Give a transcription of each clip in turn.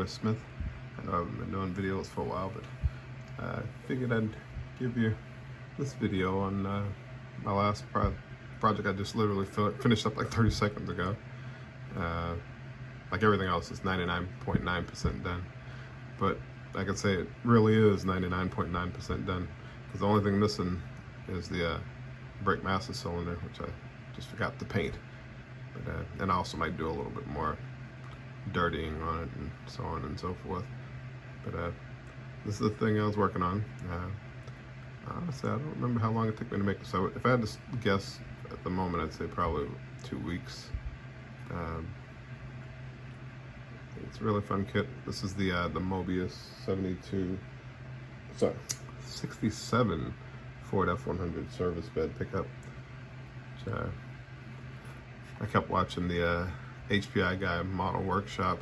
Smith. I know I haven't been doing videos for a while, but I figured I'd give you this video on my last project I just literally finished up like 30 seconds ago. Like everything else, it's 99.9% done. But I can say it really is 99.9% done, because the only thing missing is the brake master cylinder, which I just forgot to paint. But, and I also might do a little bit more dirtying on it and so on and so forth. But this is the thing I was working on. Honestly, I don't remember how long it took me to make this. So if I had to guess at the moment, I'd say probably 2 weeks. It's a really fun kit. This is the Moebius 67 Ford F100 service bed pickup. Which, I kept watching the HPI guy model workshop,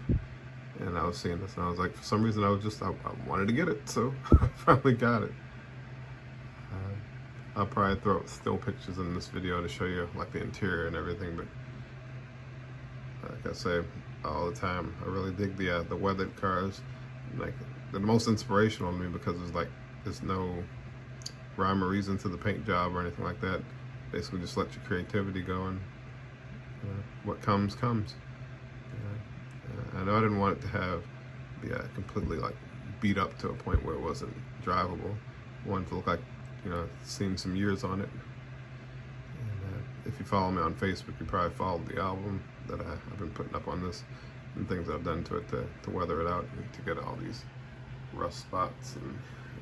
and I was seeing this, and I was like, for some reason I wanted to get it, so I finally got it. I'll probably throw up still pictures in this video to show you like the interior and everything, but like I say all the time, I really dig the weathered cars. Like, they're the most inspirational to me because there's no rhyme or reason to the paint job or anything like that. Basically just let your creativity go, and what comes comes. I know I didn't want it to have completely like beat up to a point where it wasn't drivable. I wanted it to look like, you know, seen some years on it. And if you follow me on Facebook, you probably followed the album that I've been putting up on this, and things I've done to it to weather it out and to get all these rust spots and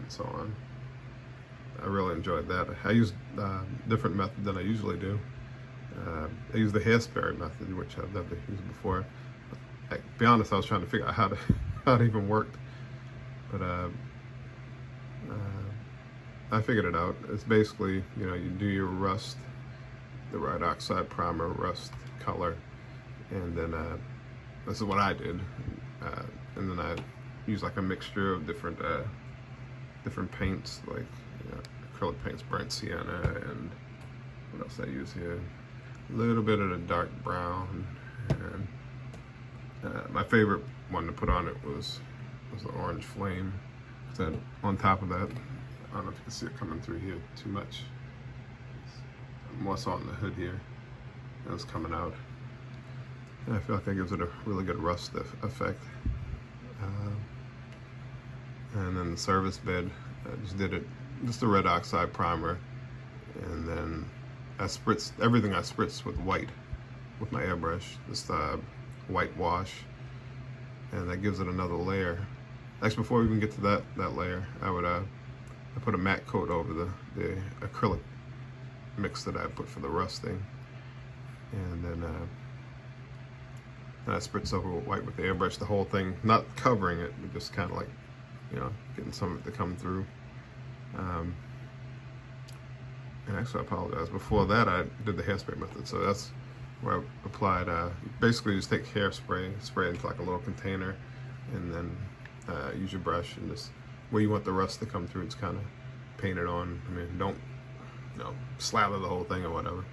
so on. I really enjoyed that. I used a different method than I usually do. I used the hairspray method, which I've never used before. To be honest, I was trying to figure out how it even worked, but I figured it out. It's basically, you know, you do your rust, the red oxide primer, rust color, and then this is what I did, and then I used like a mixture of different paints, like, you know, acrylic paints, burnt sienna, and what else I use here? A little bit of the dark brown, and my favorite one to put on it was the orange flame. So on top of that, I don't know if you can see it coming through here too much. More so on the hood here, that's coming out. And I feel like that gives it a really good rust effect. And then the service bed, I just did it, just a red oxide primer, and then I spritzed everything. I spritzed with white, with my airbrush, just white wash, and that gives it another layer. Actually, before we even get to that layer, I put a matte coat over the acrylic mix that I put for the rusting, and then I spritz over with white with the airbrush, the whole thing, not covering it, but just kind of like, you know, getting some of it to come through. And actually, I apologize. Before that, I did the hairspray method. So that's where I applied, basically just take hairspray, spray it into like a little container, and then use your brush, and just where you want the rust to come through, it's kind of paint it on. I mean, don't, you know, slather the whole thing or whatever,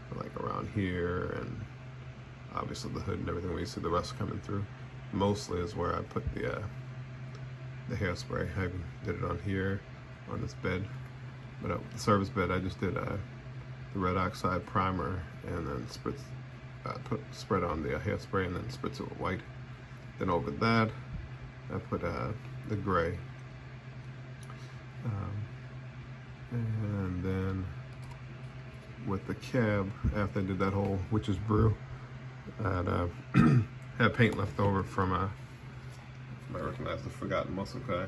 but like around here, and obviously the hood and everything where you see the rust coming through. Mostly is where I put the hairspray. I even did it on here, on this bed. But the service bed, I just did the red oxide primer, and then spread on the hairspray, and then spritz it with white. Then over that, I put the gray, and then with the cab, after I did that whole witch's brew, I had paint left over from I recognize the Forgotten Muscle Car.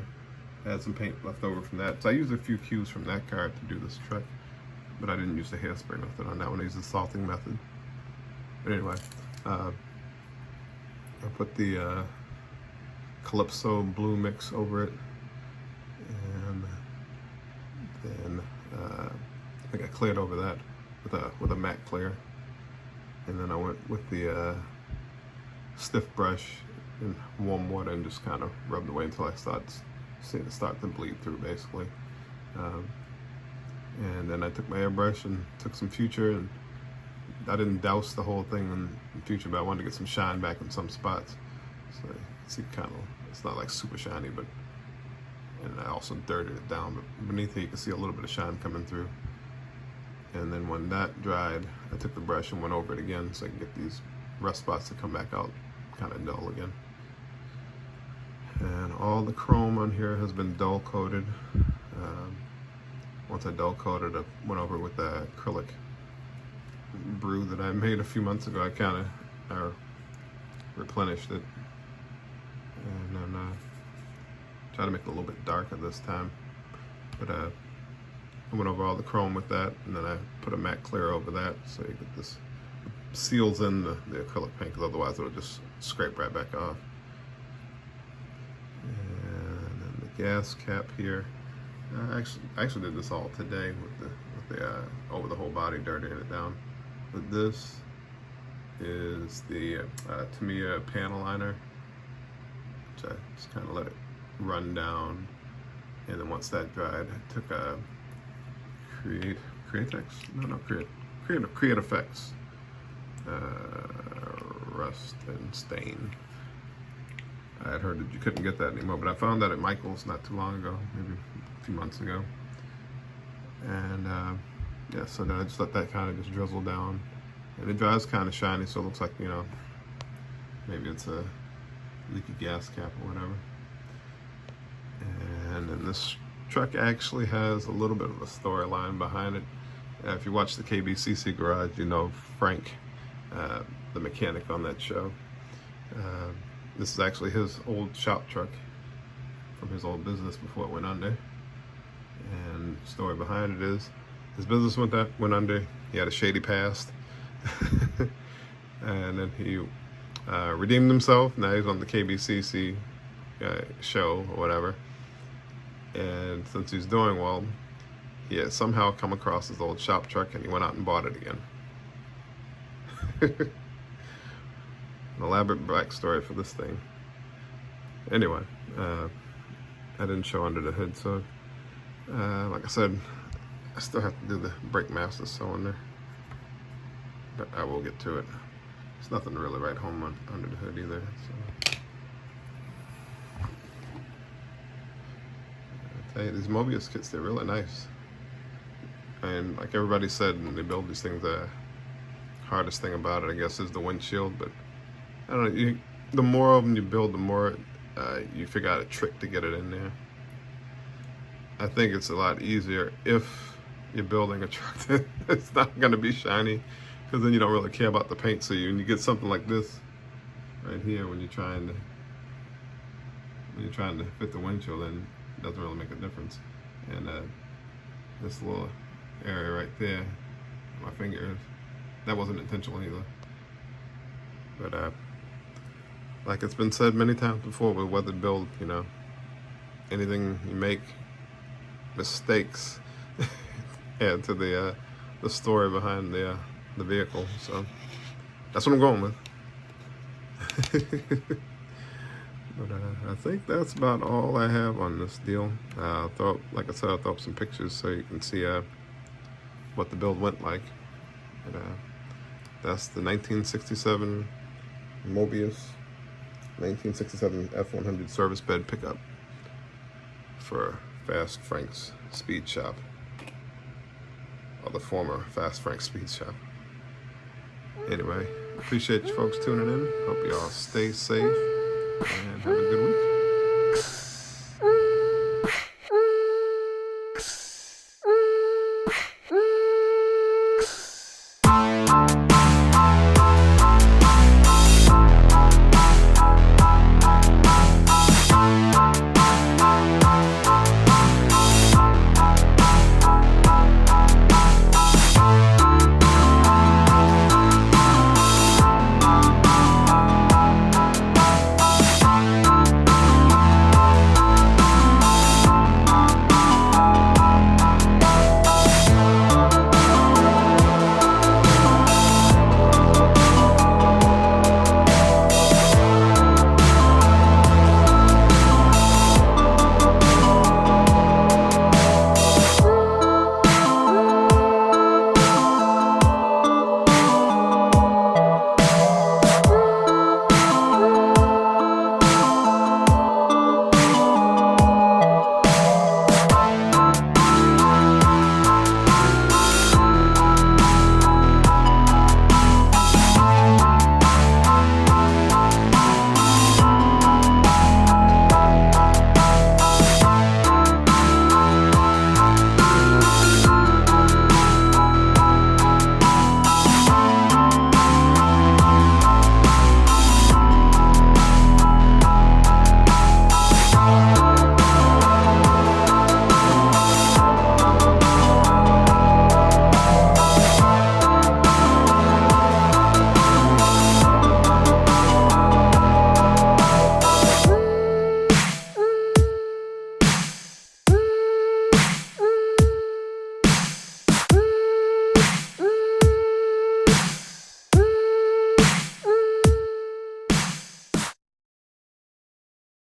I had some paint left over from that, so I used a few cues from that car to do this truck, but I didn't use the hairspray method on that one. I used the salting method. But anyway, I put the Calypso blue mix over it, and then I think I cleared over that with a matte clear, and then I went with the stiff brush in warm water and just kind of rubbed away until I seeing it start to bleed through, basically. And then I took my airbrush and took some Future, and I didn't douse the whole thing in Future, but I wanted to get some shine back in some spots. So you can see kind of, it's not like super shiny, but, and I also dirted it down, but beneath it you can see a little bit of shine coming through. And then when that dried, I took the brush and went over it again so I can get these rust spots to come back out kind of dull again. And all the chrome on here has been dull coated. Once I dull coated, I went over with the acrylic brew that I made a few months ago. I kind of replenished it, and then try to make it a little bit darker this time. But I went over all the chrome with that, and then I put a matte clear over that so you get this, seals in the acrylic paint, because otherwise it'll just scrape right back off. And then the gas cap here. I actually did this all today with the over the whole body, dirtying it down. But this is the Tamiya panel liner, which I just kind of let it run down, and then once that dried, I took a Create Effects rust and stain. I had heard that you couldn't get that anymore, but I found that at Michael's not too long ago, maybe a few months ago. And yeah, so then I just let that kind of just drizzle down, and it dries kind of shiny, so it looks like, you know, maybe it's a leaky gas cap or whatever. And then this truck actually has a little bit of a storyline behind it. If you watch the KBCC Garage, you know Frank, the mechanic on that show. This is actually his old shop truck from his old business before it went under. And the story behind it is, his business went under. He had a shady past. And then he redeemed himself. Now he's on the KBCC show or whatever. And since he's doing well, he had somehow come across his old shop truck, and he went out and bought it again. An elaborate backstory for this thing. Anyway, I didn't show under the hood, so like I said, I still have to do the brake master cylinder, but I will get to it. There's nothing to really write home on under the hood either. So. I tell you, these Moebius kits, they're really nice. And like everybody said when they build these things, the hardest thing about it, I guess, is the windshield. But I don't know, the more of them you build, the more you figure out a trick to get it in there. I think it's a lot easier if you're building a truck that's not going to be shiny, because then you don't really care about the paint. So when you get something like this right here, when you're trying to fit the windshield, then it doesn't really make a difference. And this little area right there, my finger is, that wasn't intentional either. But like it's been said many times before with weathered build, you know, anything you make, mistakes add to the story behind the vehicle. So that's what I'm going with. But I think that's about all I have on this deal. Like I said, I'll throw up some pictures so you can see what the build went like. But that's the 1967 Moebius 1967 F100 service bed pickup for Fast Frank's Speed Shop, or the former Fast Frank Speed Shop. Anyway, appreciate you folks tuning in. Hope you all stay safe and have a good week.